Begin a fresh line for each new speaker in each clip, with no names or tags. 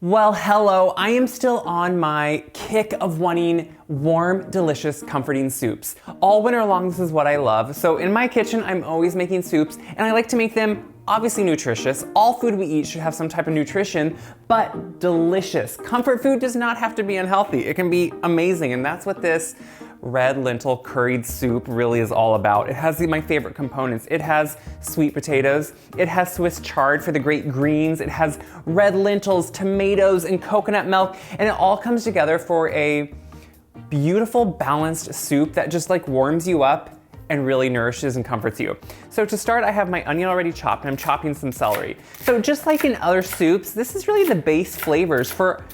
Well, hello. I am still on my kick of wanting warm, delicious, comforting soups. All winter long, this is what I love. So in my kitchen, I'm always making soups, and I like to make them obviously nutritious. All food we eat should have some type of nutrition, but delicious. Comfort food does not have to be unhealthy. It can be amazing, and that's what this red lentil curried soup really is all about. It has my favorite components. It has sweet potatoes, it has Swiss chard for the great greens, it has red lentils, tomatoes, and coconut milk, and it all comes together for a beautiful, balanced soup that just like warms you up and really nourishes and comforts you. So to start, I have my onion already chopped, and I'm chopping some celery. So just like in other soups, this is really the base flavors for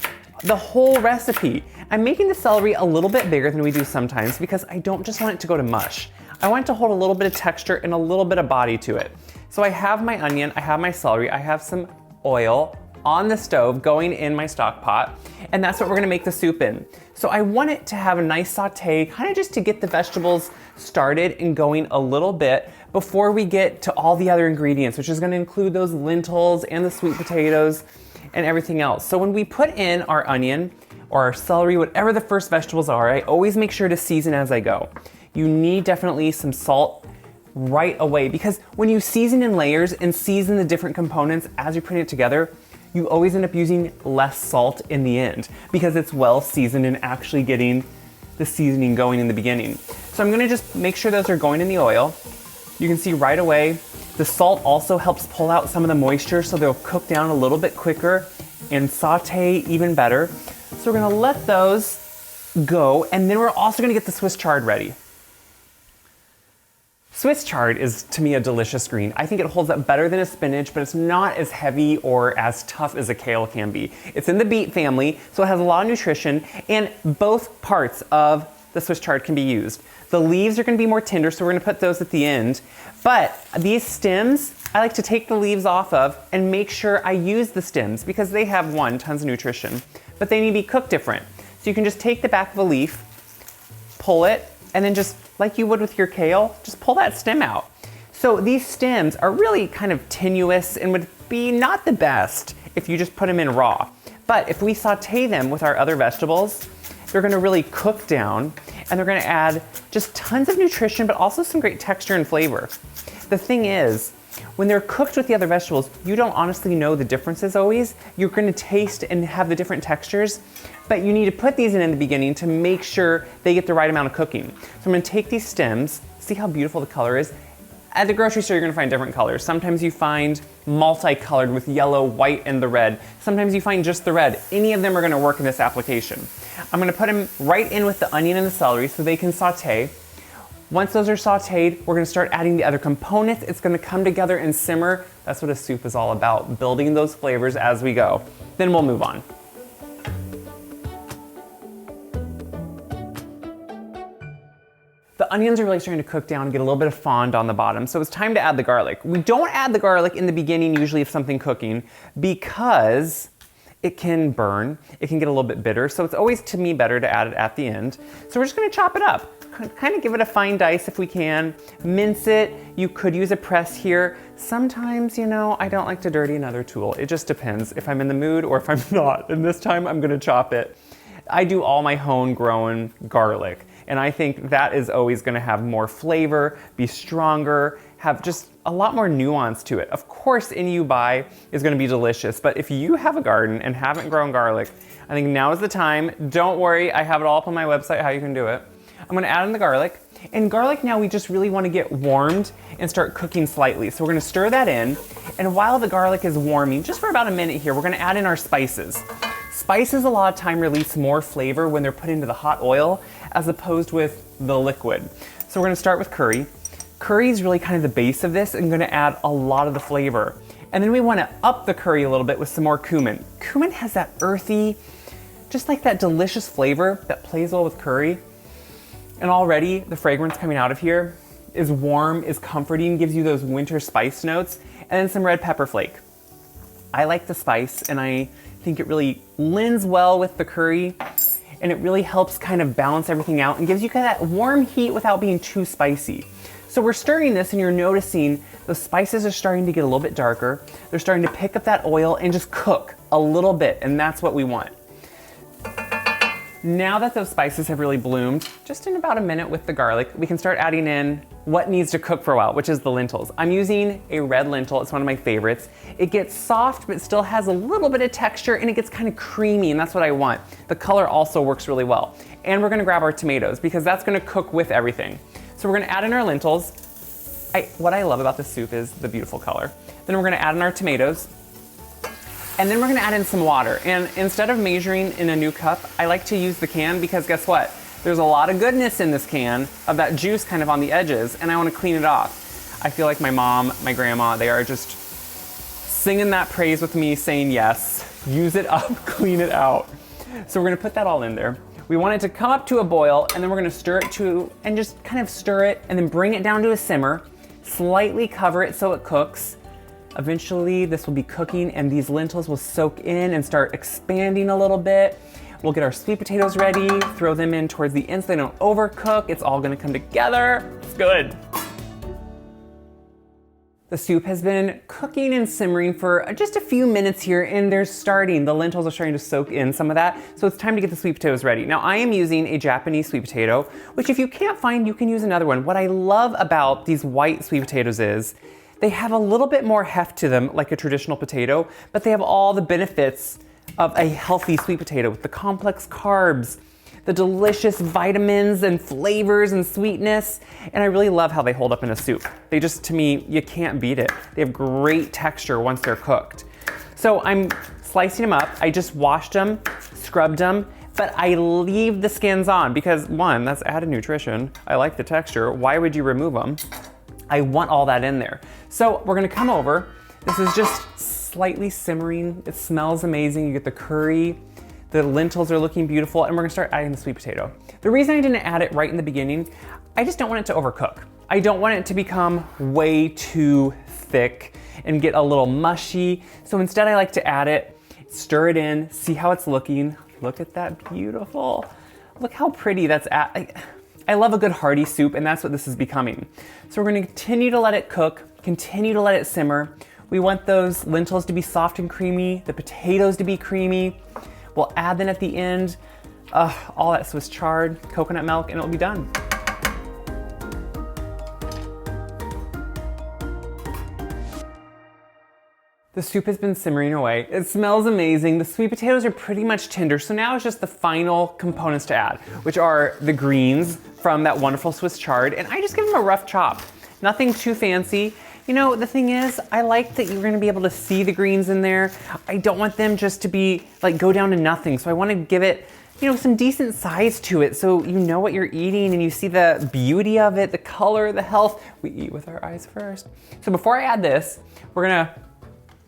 the whole recipe. I'm making the celery a little bit bigger than we do sometimes because I don't just want it to go to mush. I want it to hold a little bit of texture and a little bit of body to it. So I have my onion, I have my celery, I have some oil on the stove going in my stock pot, and that's what we're gonna make the soup in. So I want it to have a nice saute, kind of just to get the vegetables started and going a little bit before we get to all the other ingredients, which is gonna include those lentils and the sweet potatoes and everything else. So when we put in our onion or our celery, whatever the first vegetables are, I always make sure to season as I go. You need definitely some salt right away, because when you season in layers and season the different components as you're putting it together, you always end up using less salt in the end because it's well seasoned and actually getting the seasoning going in the beginning. So I'm gonna just make sure those are going in the oil. You can see right away, the salt also helps pull out some of the moisture so they'll cook down a little bit quicker and saute even better. So we're gonna let those go, and then we're also gonna get the Swiss chard ready. Swiss chard is, to me, a delicious green. I think it holds up better than a spinach, but it's not as heavy or as tough as a kale can be. It's in the beet family, so it has a lot of nutrition, and both parts of the Swiss chard can be used. The leaves are gonna be more tender, so we're gonna put those at the end. But these stems, I like to take the leaves off of and make sure I use the stems because they have, one, tons of nutrition, but they need to be cooked different. So you can just take the back of a leaf, pull it, and then just like you would with your kale, just pull that stem out. So these stems are really kind of tenuous and would be not the best if you just put them in raw. But if we saute them with our other vegetables, they're gonna really cook down, and they're gonna add just tons of nutrition, but also some great texture and flavor. The thing is, when they're cooked with the other vegetables, you don't honestly know the differences always. You're gonna taste and have the different textures, but you need to put these in the beginning to make sure they get the right amount of cooking. So I'm gonna take these stems, see how beautiful the color is? At the grocery store, you're gonna find different colors. Sometimes you find multicolored with yellow, white, and the red. Sometimes you find just the red. Any of them are gonna work in this application. I'm gonna put them right in with the onion and the celery so they can saute. Once those are sauteed, we're gonna start adding the other components. It's gonna come together and simmer. That's what a soup is all about, building those flavors as we go. Then we'll move on. The onions are really starting to cook down and get a little bit of fond on the bottom, so it's time to add the garlic. We don't add the garlic in the beginning usually of something cooking because it can burn, it can get a little bit bitter, so it's always, to me, better to add it at the end. So we're just gonna chop it up, kind of give it a fine dice if we can, mince it. You could use a press here. Sometimes, you know, I don't like to dirty another tool. It just depends if I'm in the mood or if I'm not, and this time I'm gonna chop it. I do all my homegrown garlic, and I think that is always gonna have more flavor, be stronger, have just a lot more nuance to it. Of course, any you buy is gonna be delicious, but if you have a garden and haven't grown garlic, I think now is the time. Don't worry, I have it all up on my website how you can do it. I'm gonna add in the garlic, and garlic now we just really wanna get warmed and start cooking slightly. So we're gonna stir that in, and while the garlic is warming, just for about a minute here, we're gonna add in our spices. Spices a lot of time release more flavor when they're put into the hot oil as opposed with the liquid. So we're gonna start with curry. Curry is really kind of the base of this and gonna add a lot of the flavor. And then we wanna up the curry a little bit with some more cumin. Cumin has that earthy, just like that delicious flavor that plays well with curry. And already the fragrance coming out of here is warm, is comforting, gives you those winter spice notes, and then some red pepper flake. I like the spice, and I think it really lends well with the curry, and it really helps kind of balance everything out and gives you kind of that warm heat without being too spicy. So we're stirring this, and you're noticing the spices are starting to get a little bit darker. They're starting to pick up that oil and just cook a little bit, and that's what we want. Now that those spices have really bloomed, just in about a minute with the garlic, we can start adding in what needs to cook for a while, which is the lentils. I'm using a red lentil, it's one of my favorites. It gets soft, but still has a little bit of texture, and it gets kind of creamy, and that's what I want. The color also works really well. And we're gonna grab our tomatoes, because that's gonna cook with everything. So we're gonna add in our lentils. What I love about this soup is the beautiful color. Then we're gonna add in our tomatoes, and then we're gonna add in some water. And instead of measuring in a new cup, I like to use the can, because guess what? There's a lot of goodness in this can of that juice kind of on the edges, and I wanna clean it off. I feel like my mom, my grandma, they are just singing that praise with me, saying yes, use it up, clean it out. So we're gonna put that all in there. We want it to come up to a boil, and then we're gonna stir it and just kind of stir it, and then bring it down to a simmer, slightly cover it so it cooks. Eventually this will be cooking, and these lentils will soak in and start expanding a little bit. We'll get our sweet potatoes ready, throw them in towards the end so they don't overcook. It's all gonna come together. It's good. The soup has been cooking and simmering for just a few minutes here, and the lentils are starting to soak in some of that, so it's time to get the sweet potatoes ready. Now, I am using a Japanese sweet potato, which if you can't find, you can use another one. What I love about these white sweet potatoes is they have a little bit more heft to them, like a traditional potato, but they have all the benefits of a healthy sweet potato with the complex carbs, the delicious vitamins and flavors and sweetness, and I really love how they hold up in a soup. They just, to me, you can't beat it. They have great texture once they're cooked. So I'm slicing them up. I just washed them, scrubbed them, but I leave the skins on because one, that's added nutrition. I like the texture. Why would you remove them? I want all that in there. So we're gonna come over. This is just slightly simmering. It smells amazing. You get the curry. The lentils are looking beautiful, and we're gonna start adding the sweet potato. The reason I didn't add it right in the beginning, I just don't want it to overcook. I don't want it to become way too thick and get a little mushy. So instead I like to add it, stir it in, see how it's looking. Look at that beautiful. Look how pretty that's at. I love a good hearty soup, and that's what this is becoming. So we're gonna continue to let it cook, continue to let it simmer. We want those lentils to be soft and creamy, the potatoes to be creamy. We'll add them at the end, all that Swiss chard, coconut milk, and it'll be done. The soup has been simmering away. It smells amazing. The sweet potatoes are pretty much tender, so now it's just the final components to add, which are the greens from that wonderful Swiss chard, and I just give them a rough chop. Nothing too fancy. You know, the thing is, I like that you're gonna be able to see the greens in there. I don't want them just to be, like, go down to nothing, so I wanna give it, you know, some decent size to it so you know what you're eating and you see the beauty of it, the color, the health. We eat with our eyes first. So before I add this, we're gonna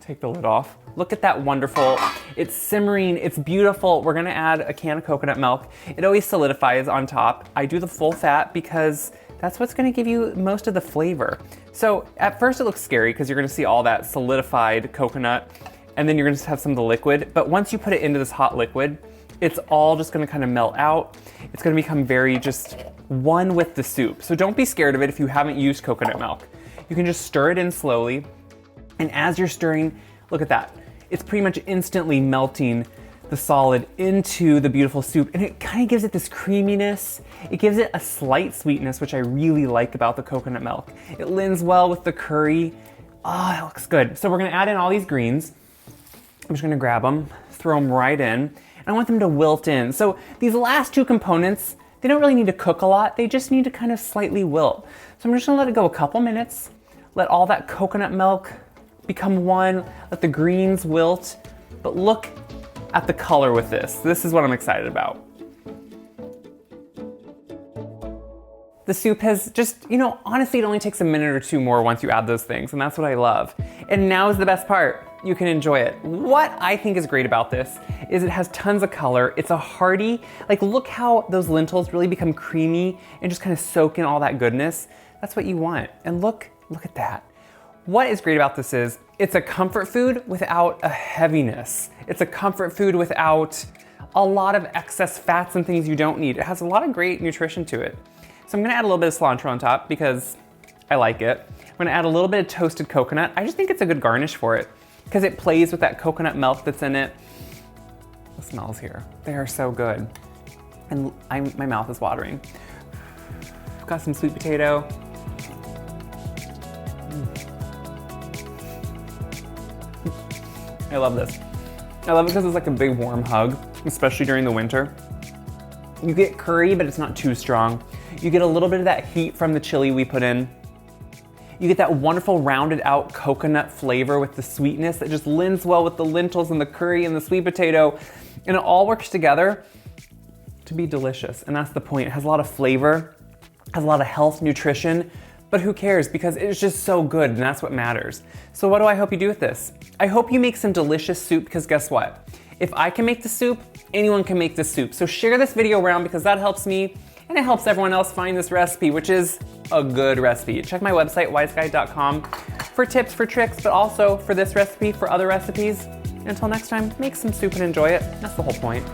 take the lid off. Look at that wonderful, it's simmering, it's beautiful. We're gonna add a can of coconut milk. It always solidifies on top. I do the full fat because that's what's gonna give you most of the flavor. So at first it looks scary because you're gonna see all that solidified coconut, and then you're gonna have some of the liquid. But once you put it into this hot liquid, it's all just gonna kind of melt out. It's gonna become very just one with the soup. So don't be scared of it if you haven't used coconut milk. You can just stir it in slowly. And as you're stirring, look at that. It's pretty much instantly melting the solid into the beautiful soup, and it kind of gives it this creaminess. It gives it a slight sweetness, which I really like about the coconut milk. It lends well with the curry. Oh, it looks good. So we're gonna add in all these greens. I'm just gonna grab them, throw them right in, and I want them to wilt in. So these last two components, they don't really need to cook a lot. They just need to kind of slightly wilt. So I'm just gonna let it go a couple minutes, let all that coconut milk become one, let the greens wilt, but look at the color with this. This is what I'm excited about. The soup has just, you know, honestly, it only takes a minute or two more once you add those things, and that's what I love. And now is the best part. You can enjoy it. What I think is great about this is it has tons of color. It's a hearty, like look how those lentils really become creamy and just kind of soak in all that goodness. That's what you want. And look at that. What is great about this is it's a comfort food without a heaviness. It's a comfort food without a lot of excess fats and things you don't need. It has a lot of great nutrition to it. So I'm gonna add a little bit of cilantro on top because I like it. I'm gonna add a little bit of toasted coconut. I just think it's a good garnish for it. because it plays with that coconut milk that's in it. The smells here, they are so good. And my mouth is watering. Got some sweet potato. I love this. I love it because it's like a big warm hug, especially during the winter. You get curry, but it's not too strong. You get a little bit of that heat from the chili we put in. You get that wonderful rounded out coconut flavor with the sweetness that just lends well with the lentils and the curry and the sweet potato. And it all works together to be delicious. And that's the point. It has a lot of flavor, has a lot of health, nutrition, but who cares? Because it's just so good and that's what matters. So what do I hope you do with this? I hope you make some delicious soup, because guess what? If I can make the soup, anyone can make the soup. So share this video around, because that helps me and it helps everyone else find this recipe, which is a good recipe. Check my website, wiseguide.com, for tips, for tricks, but also for this recipe, for other recipes. Until next time, make some soup and enjoy it. That's the whole point.